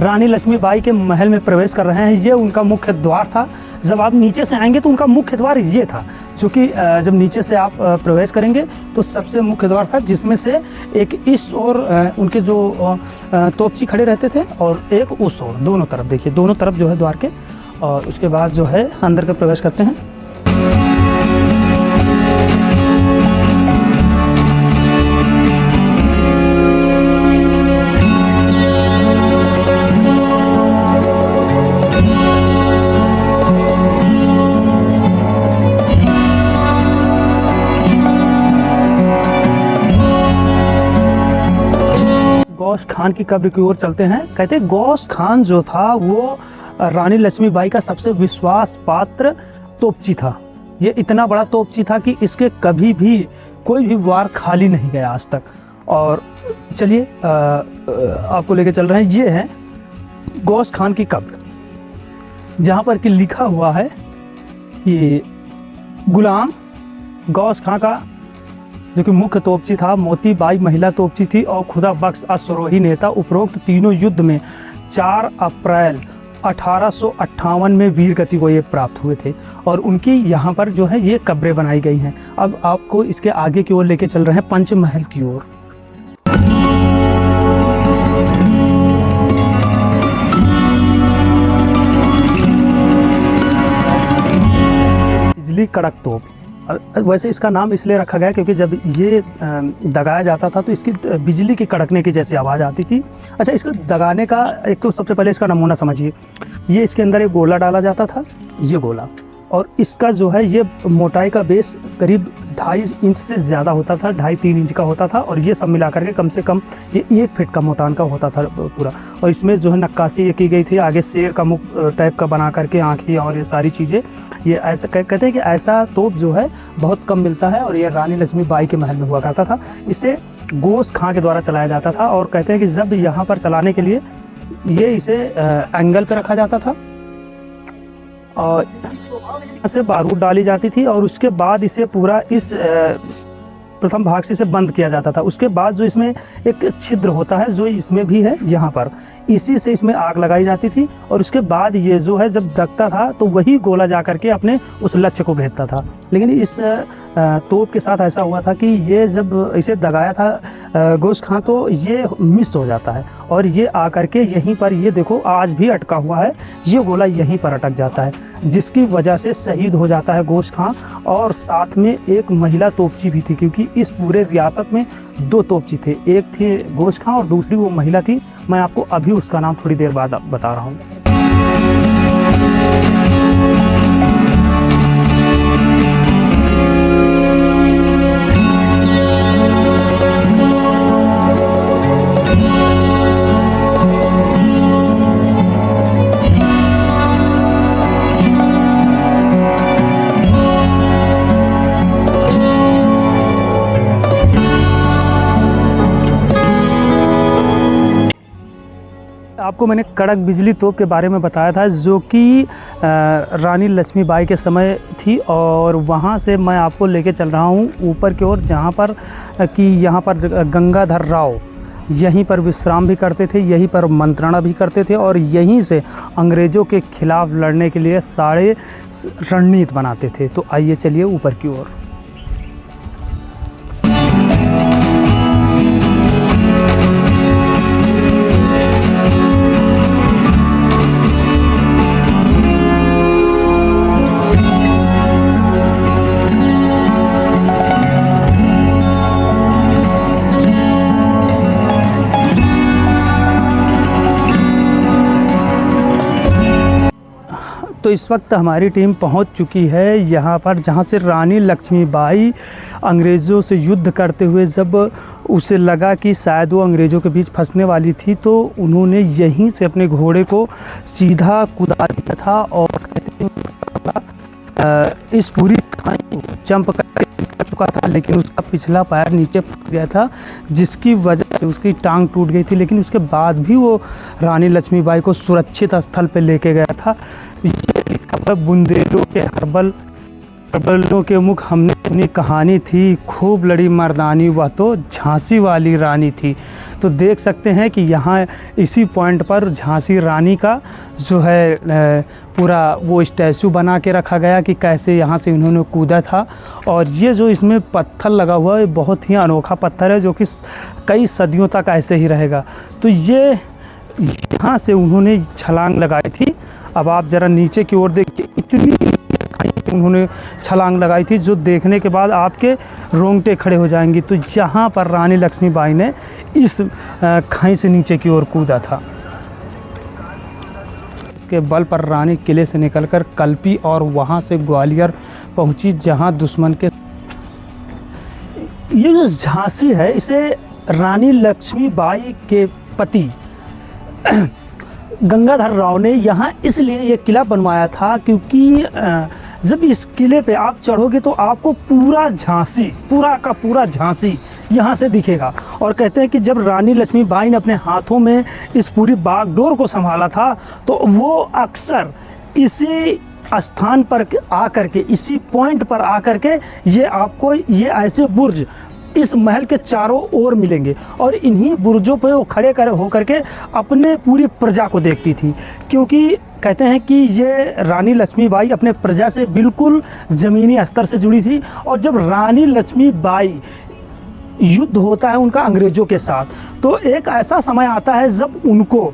रानी लक्ष्मीबाई के महल में प्रवेश कर रहे हैं। ये उनका मुख्य द्वार था। जब आप नीचे से आएंगे तो उनका मुख्य द्वार ये था, क्योंकि जब नीचे से आप प्रवेश करेंगे तो सबसे मुख्य द्वार था, जिसमें से एक इस ओर उनके जो तोपची खड़े रहते थे और एक उस ओर, दोनों तरफ देखिए, दोनों तरफ जो है द्वार के। और उसके बाद जो है अंदर का प्रवेश करते हैं। गौस खान की कब्र की ओर चलते हैं। कहते हैं गौस खान जो था वो रानी लक्ष्मीबाई का सबसे विश्वास पात्र तोपची था। ये इतना बड़ा तोपची था कि इसके कभी भी कोई भी वार खाली नहीं गया आज तक। और चलिए आपको लेके चल रहे हैं। ये है गौस खान की कब्र, जहाँ पर कि लिखा हुआ है कि गुलाम गौस खान का जो कि मुख्य तोपची था, मोती बाई महिला तोपची थी और खुदा बख्श अश्वरोही नेता। उपरोक्त तीनों युद्ध में 4 अप्रैल 1858 में वीर गति को ये प्राप्त हुए थे। और उनकी यहाँ पर जो है ये कब्रें बनाई गई हैं। अब आपको इसके आगे की ओर लेके चल रहे हैं, पंचमहल की ओर। बिजली कड़क तोप, वैसे इसका नाम इसलिए रखा गया क्योंकि जब ये दगाया जाता था तो इसकी बिजली की कड़कने की जैसी आवाज़ आती थी। अच्छा, इसको दगाने का एक तो सबसे पहले इसका नमूना समझिए। ये इसके अंदर एक गोला डाला जाता था, ये गोला, और इसका जो है ये मोटाई का बेस करीब 2.5 इंच से ज़्यादा होता था, 2.5-3 इंच का होता था। और ये सब मिला करके कम से कम ये 1 फीट का मोटान का होता था पूरा। और इसमें जो है नक्काशी ये की गई थी, आगे शेर का मुख टाइप का बना करके, आँखें और ये सारी चीज़ें। ये ऐसा कहते हैं कि ऐसा तोप जो है बहुत कम मिलता है और ये रानी लक्ष्मीबाई के महल में हुआ करता था। इसे गौस खां के द्वारा चलाया जाता था। और कहते हैं कि जब यहाँ पर चलाने के लिए ये इसे एंगल पर रखा जाता था और से बारूद डाली जाती थी और उसके बाद इसे पूरा इस प्रथम भाग से इसे बंद किया जाता था। उसके बाद जो इसमें एक छिद्र होता है, जो इसमें भी है यहाँ पर, इसी से इसमें आग लगाई जाती थी। और उसके बाद ये जो है जब दगता था तो वही गोला जा करके अपने उस लक्ष्य को भेजता था। लेकिन इस तोप के साथ ऐसा हुआ था कि ये जब इसे दगाया था गौस खां तो ये मिस हो जाता है और ये आकर के यहीं पर, ये देखो आज भी अटका हुआ है, ये गोला यहीं पर अटक जाता है, जिसकी वजह से शहीद हो जाता है गौस खां। और साथ में एक महिला तोपची भी थी, क्योंकि इस पूरे रियासत में 2 तोपची थे, एक थे गौस खां और दूसरी वो महिला थी। मैं आपको अभी उसका नाम थोड़ी देर बाद बता रहा हूँ। आपको मैंने कड़क बिजली तोप के बारे में बताया था, जो कि रानी लक्ष्मीबाई के समय थी। और वहाँ से मैं आपको लेके चल रहा हूँ ऊपर की ओर, जहाँ पर कि यहाँ पर गंगाधर राव यहीं पर विश्राम भी करते थे, यहीं पर मंत्रणा भी करते थे और यहीं से अंग्रेज़ों के खिलाफ़ लड़ने के लिए सारे रणनीति बनाते थे। तो आइए चलिए ऊपर की ओर। तो इस वक्त हमारी टीम पहुंच चुकी है यहाँ पर, जहाँ से रानी लक्ष्मीबाई अंग्रेज़ों से युद्ध करते हुए जब उसे लगा कि शायद वो अंग्रेज़ों के बीच फंसने वाली थी, तो उन्होंने यहीं से अपने घोड़े को सीधा कुदा दिया था। और इस पूरी जंप कर चुका था, लेकिन उसका पिछला पैर नीचे फंस गया था, जिसकी वजह से उसकी टांग टूट गई थी। लेकिन उसके बाद भी वो रानी लक्ष्मीबाई को सुरक्षित स्थल पर लेके गया था। बुंदेलों के हर्बलों के मुख हमने अपनी कहानी थी, खूब लड़ी मर्दानी, वह तो झांसी वाली रानी थी। तो देख सकते हैं कि यहाँ इसी पॉइंट पर झांसी रानी का जो है पूरा वो स्टैचू बना के रखा गया कि कैसे यहाँ से इन्होंने कूदा था। और ये जो इसमें पत्थर लगा हुआ है बहुत ही अनोखा पत्थर है जो कि कई सदियों तक ऐसे ही रहेगा। तो ये यहाँ से उन्होंने छलांग लगाई थी। अब आप ज़रा नीचे की ओर देखिए, इतनी उन्होंने छलांग लगाई थी जो देखने के बाद आपके रोंगटे खड़े हो जाएंगे। तो यहाँ पर रानी लक्ष्मीबाई ने इस खाई से नीचे की ओर कूदा था। इसके बल पर रानी किले से निकलकर कल्पी और वहाँ से ग्वालियर पहुँची, जहाँ दुश्मन के ये जो झांसी है इसे रानी लक्ष्मीबाई के पति गंगाधर राव ने यहाँ इसलिए ये किला बनवाया था क्योंकि जब इस किले पे आप चढ़ोगे तो आपको पूरा झांसी, पूरा का पूरा झांसी यहाँ से दिखेगा। और कहते हैं कि जब रानी लक्ष्मीबाई ने अपने हाथों में इस पूरी बागडोर को संभाला था तो वो अक्सर इसी स्थान पर आकर के, इसी पॉइंट पर आकर के ये आपको ये ऐसे बुर्ज इस महल के चारों ओर मिलेंगे और इन्हीं बुर्जों पे वो खड़े होकर के अपने पूरी प्रजा को देखती थी। क्योंकि कहते हैं कि ये रानी लक्ष्मीबाई अपने प्रजा से बिल्कुल ज़मीनी स्तर से जुड़ी थी। और जब रानी लक्ष्मीबाई युद्ध होता है उनका अंग्रेज़ों के साथ, तो एक ऐसा समय आता है जब उनको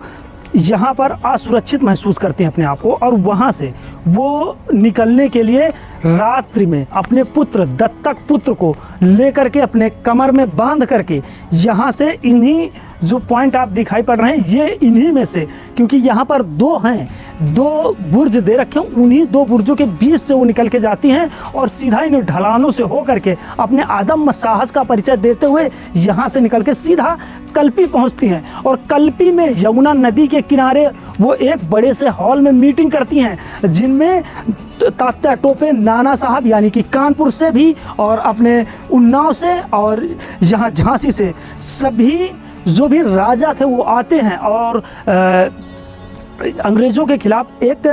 यहाँ पर असुरक्षित महसूस करते हैं अपने आप को, और वहाँ से वो निकलने के लिए रात्रि में अपने पुत्र, दत्तक पुत्र को लेकर के अपने कमर में बांध करके यहाँ से, इन्हीं जो पॉइंट आप दिखाई पड़ रहे हैं ये इन्हीं में से, क्योंकि यहाँ पर दो हैं, दो बुर्ज दे रखे हैं, उन्हीं दो बुर्जों के बीच से वो निकल के जाती हैं और सीधा इन ढलानों से हो करके अपने आदम साहस का परिचय देते हुए यहाँ से निकल के सीधा कल्पी पहुँचती हैं। और कल्पी में यमुना नदी के किनारे वो एक बड़े से हॉल में मीटिंग करती हैं जिनमें तात्या टोपे नाना साहब यानी कि कानपुर से भी और अपने उन्नाव से और यहाँ झांसी से सभी जो भी राजा थे वो आते हैं और अंग्रेज़ों के खिलाफ एक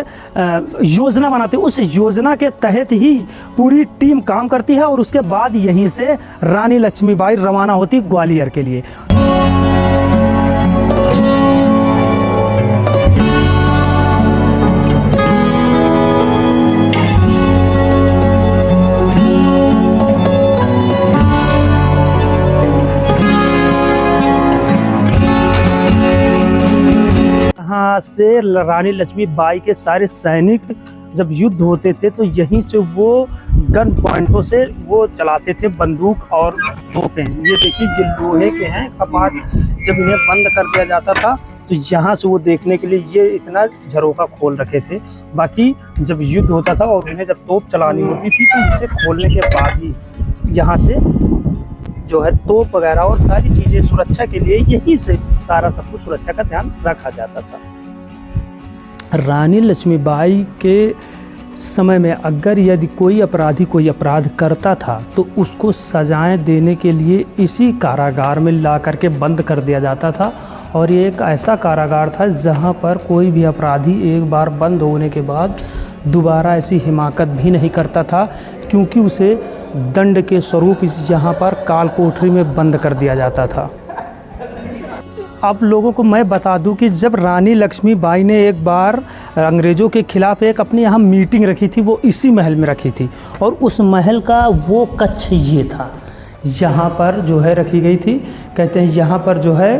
योजना बनाते हैं। उस योजना के तहत ही पूरी टीम काम करती है और उसके बाद यहीं से रानी लक्ष्मीबाई रवाना होती ग्वालियर के लिए। यहाँ से रानी लक्ष्मीबाई के सारे सैनिक जब युद्ध होते थे तो यहीं से वो गन पॉइंटों से वो चलाते थे बंदूक और तोपें। ये देखिए ये लोहे के हैं कपाट, जब इन्हें बंद कर दिया जाता था तो यहाँ से वो देखने के लिए ये इतना झरोखा खोल रखे थे। बाकी जब युद्ध होता था और उन्हें जब तोप चलानी होती थी तो इसे खोलने के बाद ही यहाँ से जो है तोप वगैरह और सारी चीज़ें सुरक्षा के लिए यहीं से सारा सब कुछ सुरक्षा का ध्यान रखा जाता था। रानी लक्ष्मीबाई के समय में अगर यदि कोई अपराधी कोई अपराध करता था तो उसको सजाएं देने के लिए इसी कारागार में ला करके बंद कर दिया जाता था। और ये एक ऐसा कारागार था जहाँ पर कोई भी अपराधी एक बार बंद होने के बाद दोबारा ऐसी हिमाकत भी नहीं करता था, क्योंकि उसे दंड के स्वरूप इस यहाँ पर काल कोठरी में बंद कर दिया जाता था। आप लोगों को मैं बता दूं कि जब रानी लक्ष्मीबाई ने एक बार अंग्रेज़ों के ख़िलाफ़ एक अपने यहाँ मीटिंग रखी थी, वो इसी महल में रखी थी। और उस महल का वो कक्ष ये था, यहाँ पर जो है रखी गई थी। कहते हैं यहाँ पर जो है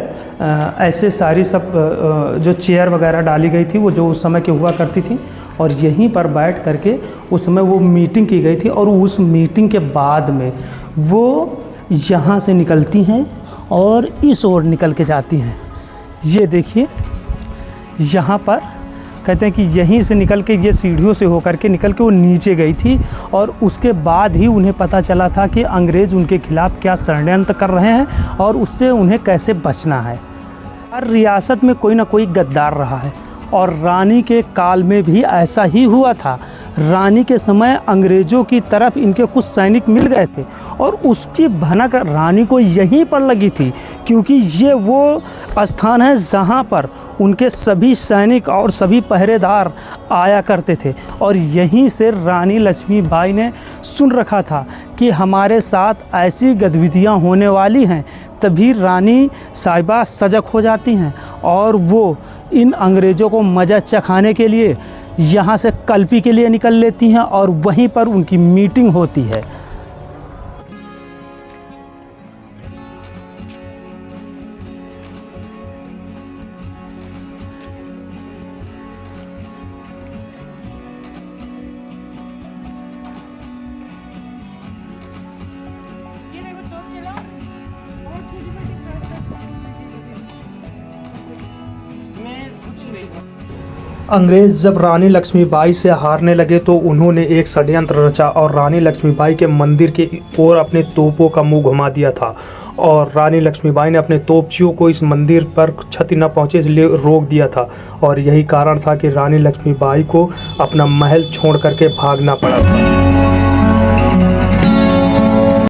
ऐसे सारी सब जो चेयर वगैरह डाली गई थी वो जो उस समय की हुआ करती थी, और यहीं पर बैठ करके उस समय वो मीटिंग की गई थी। और उस मीटिंग के बाद में वो यहाँ से निकलती हैं और इस ओर निकल के जाती हैं। ये देखिए यहाँ पर कहते हैं कि यहीं से निकल के ये सीढ़ियों से होकर के निकल के वो नीचे गई थी, और उसके बाद ही उन्हें पता चला था कि अंग्रेज़ उनके खिलाफ़ क्या षड्यंत्र कर रहे हैं और उससे उन्हें कैसे बचना है। हर रियासत में कोई ना कोई गद्दार रहा है और रानी के काल में भी ऐसा ही हुआ था। रानी के समय अंग्रेज़ों की तरफ इनके कुछ सैनिक मिल गए थे और उसकी भनक रानी को यहीं पर लगी थी, क्योंकि ये वो स्थान है जहाँ पर उनके सभी सैनिक और सभी पहरेदार आया करते थे। और यहीं से रानी लक्ष्मीबाई ने सुन रखा था कि हमारे साथ ऐसी गतिविधियाँ होने वाली हैं, तभी रानी साहिबा सजग हो जाती हैं और वो इन अंग्रेज़ों को मज़ा चखाने के लिए यहाँ से कल्पी के लिए निकल लेती हैं और वहीं पर उनकी मीटिंग होती है। अंग्रेज़ जब रानी लक्ष्मीबाई से हारने लगे तो उन्होंने एक षड्यंत्र रचा और रानी लक्ष्मीबाई के मंदिर के ओर अपने तोपों का मुंह घुमा दिया था और रानी लक्ष्मीबाई ने अपने तोपचियों को इस मंदिर पर क्षति न पहुंचे इसलिए रोक दिया था और यही कारण था कि रानी लक्ष्मीबाई को अपना महल छोड़ करके भागना पड़ा था।